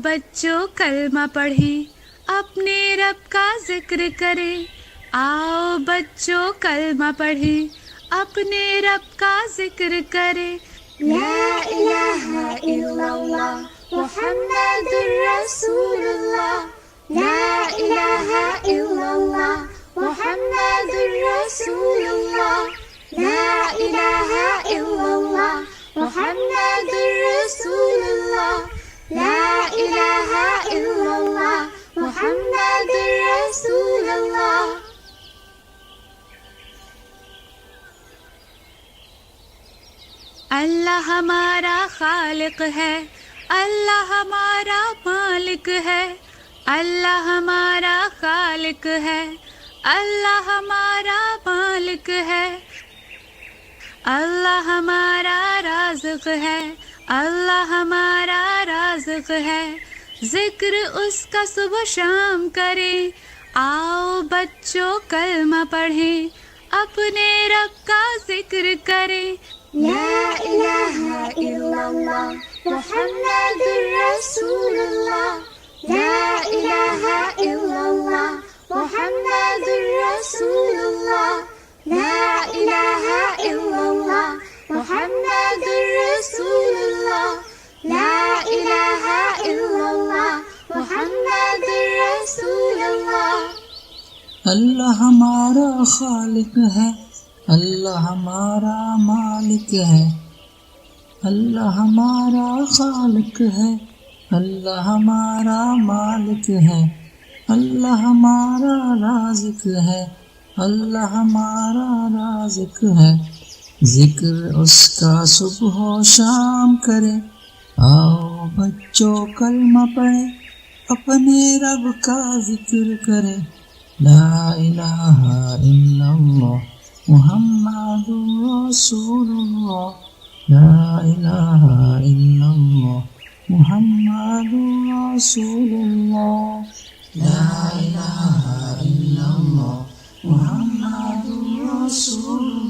بچوں کلمہ پڑھیں، اپنے رب کا ذکر کریں۔ آؤ بچوں کلمہ پڑھیں، اپنے رب کا ذکر کریں۔ لا الہ الا اللہ محمد رسول اللہ، لا الہ الا اللہ محمد رسول اللہ، لا الہ الا اللہ محمد رسول اللہ، لا الہ الا اللہ محمد رسول اللہ۔ اللہ ہمارا خالق ہے، اللہ ہمارا مالک ہے، اللہ ہمارا خالق ہے، اللہ ہمارا مالک ہے، اللہ ہمارا رازق ہے، اللہ ہمارا رازق ہے۔ ذکر اس کا صبح شام کریں، آؤ بچوں کلمہ پڑھیں، اپنے رب کا ذکر کریں۔ لا الہ الا اللہ محمد رسول اللہ، لا الہ الا اللہ محمد رسول اللہ، لا الہ الا اللہ محمد رسول اللہ، لا الہ الا اللہ محمد رسول اللہ۔ اللہ ہمارا خالق ہے، اللہ ہمارا مالک ہے، اللہ ہمارا خالق ہے، اللہ ہمارا مالک ہے، اللہ ہمارا رازق ہے، اللہ ہمارا رازق ہے۔ ذکر اس کا صبح و شام کرے، آؤ بچوں کلمہ پڑھے، اپنے رب کا ذکر کرے۔ لا الہ الا اللہ محمد رسول اللہ، لا الہ الا اللہ محمد رسول اللہ، لا الہ الا اللہ محمد رسول اللہ۔